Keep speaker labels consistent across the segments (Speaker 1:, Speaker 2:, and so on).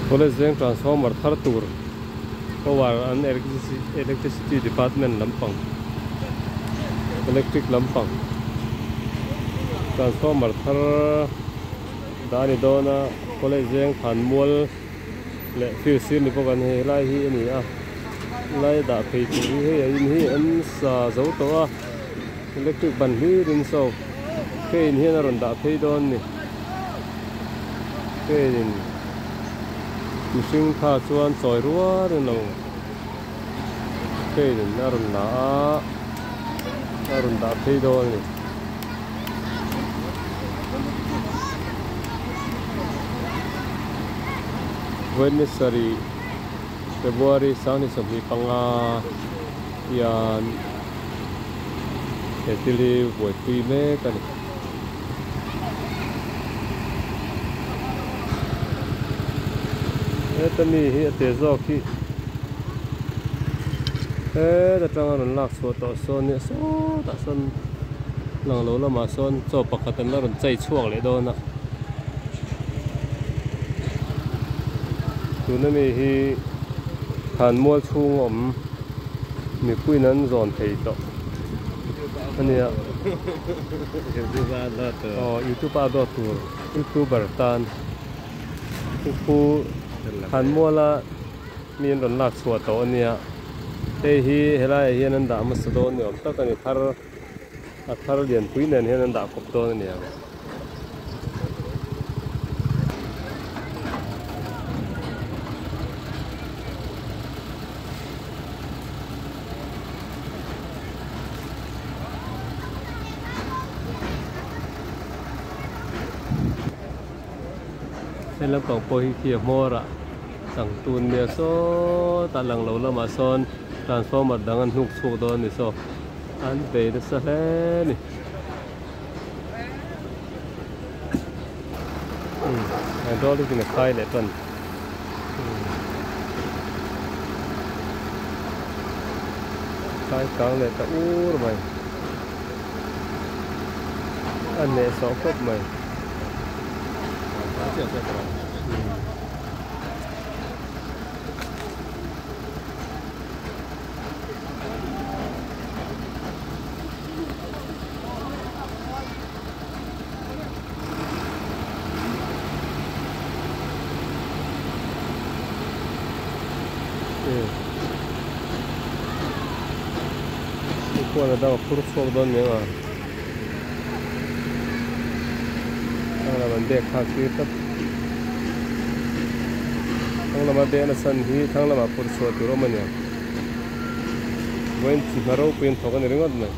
Speaker 1: College Zen transformer thar tur power an electricity department lampang electric lampang transformer thar dani dona College Zen phan mual le field sim ni pokan he lai hi ani a lai da phei tu hi in hi an sa zo to a electric ban hi rin so ke in hi na ron da phei don ni ke in machine pha chuan choi ruwa ren lo ke in na ron da phei don ni Wednesday February sani sabi panga yan etili boy tui me kani etani hi tezo ki da tangan lak so to son ni so ta son lang lo la ma son cho pakatan la ron chai chuak le do na tuna mi hi han mual chung om mi pui nan zon thei to ania YouTuber tan pu han muala min ron lak chua to ania te hi helai hian an da ma sado ni om tak ani thar lian pui nen hian an da kop to ania Lang pang pohi kia mora sang tun nia so ta lang lo la ma son transformer dangan nuk chuk do ni so an be de sa he ni an do li ni khai le ton khai kang le ta ur mai an ne so kop mai Kuan ada kurusok don ni ah, ang bande khaki tap, ang bande na san hi, ang kurusok tu roman ya, bukan ciharo pun thokan ringot na.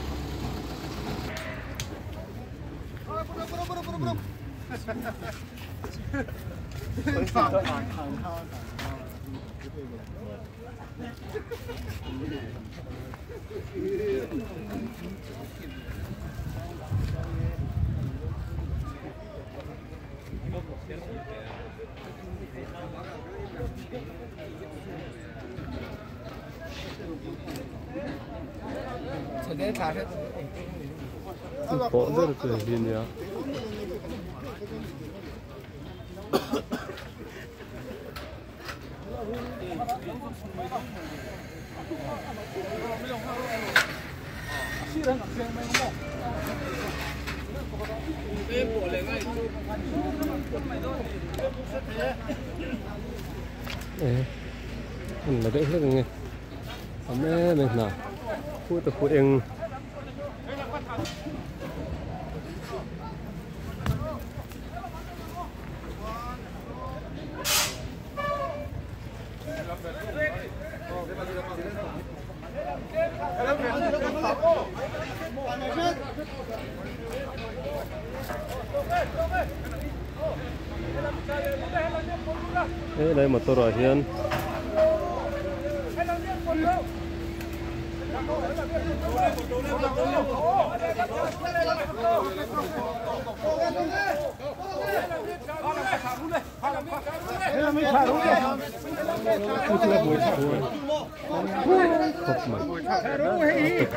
Speaker 1: Border tu ini ya. Là đấy hết rồi nghe. Mẹ này nào, phụ tập phụ em. Đây motor ahian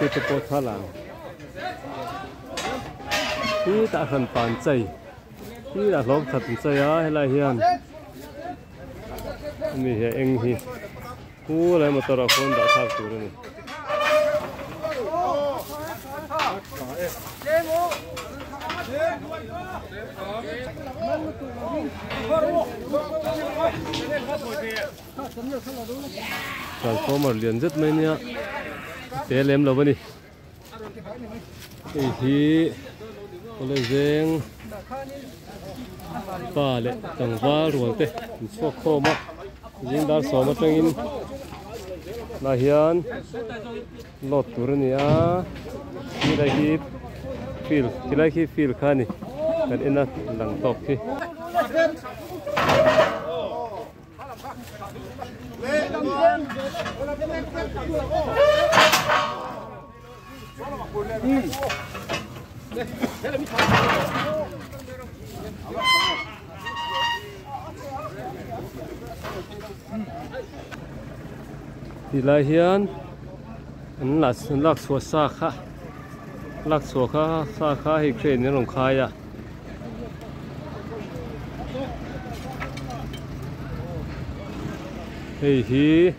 Speaker 1: Itu pot halang. Ini tak akan pancai. Ini dah log satu saya helai hian. mi he eng hi hu lai motor a phone da thak tur ni transformer liền rất mấy nha té lem lâu đi thì lấy giang ba lệ tầng ba ruộng tê số khô mà riêng đã số mà trăng in là hiện lót tur ni à như đây khi feel thì lại khi feel khá ni cái in là lằng tóc khi thì lại hiện là lắc số xa khá lắc số xa khá thì khen những lòng khai à thì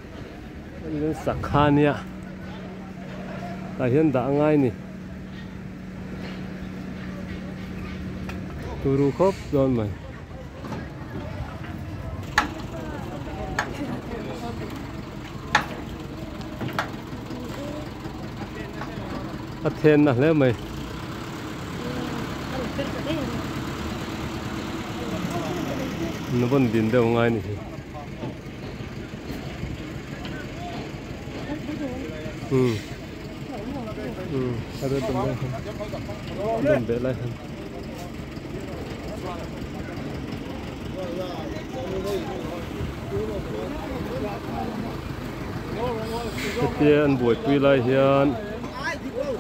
Speaker 1: lên sạc khan nha tại hiện đã ngay nè turu khóc rồi mày Athens là lấy mày nó vẫn điện đâu ngay nè ada teman dan belai Kemudian buat pilihan,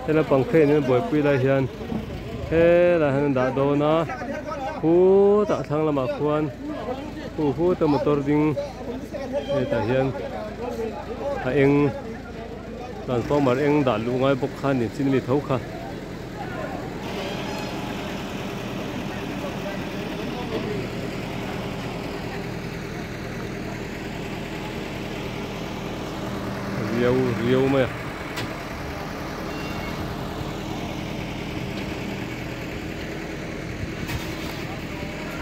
Speaker 1: karena pangkai ini buat pilihan, lah hendak dona, tak thang lama kuan, tu motor ding, tahian, eng transformer eng đã lũ ngay bốc khan thì xin bị thấu kha riêu mày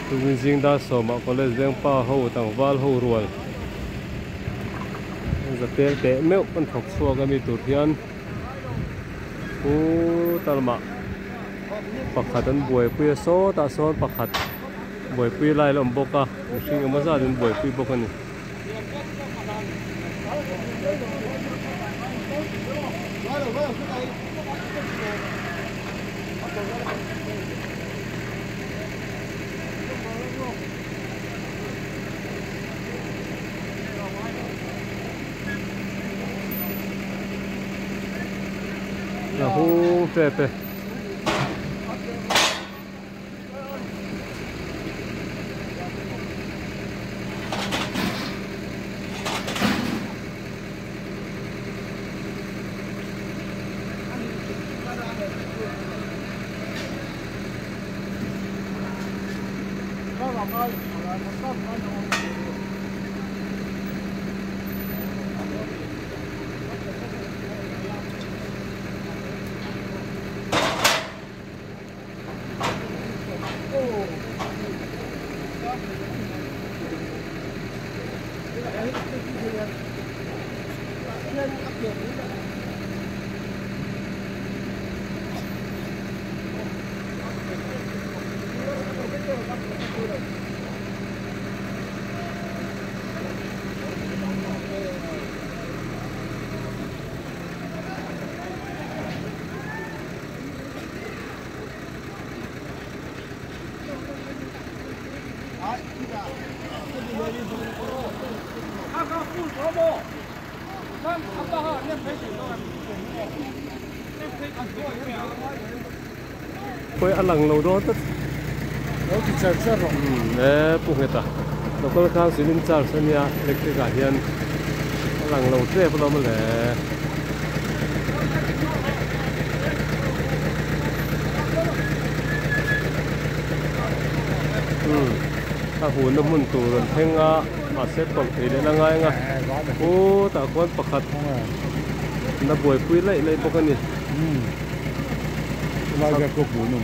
Speaker 1: tôi riêng đã số mà có lẽ riêng pa hậu tầng val hậu ruồi giật té mèo con thọc xua cái mi tụt hiền cú ta là bạc hạt đến buổi khuya số ta số bạc hạt buổi khuya lại làm bốc à xin ông ra đến buổi khuya bốc này là hú phê phê quay ăn lằng lâu đó tất nè bụng người ta nó có khang xử lý char sân nhà lịch cái cả hiền lằng lâu thế bao lâu lẽ ta hùn nó muốn tụ rồi thêm mà xếp còn thấy đấy là ngay nga ô tạ quan bạc hạt nó bồi quý lại lấy bốc cái này
Speaker 2: Vai ver copul, nu.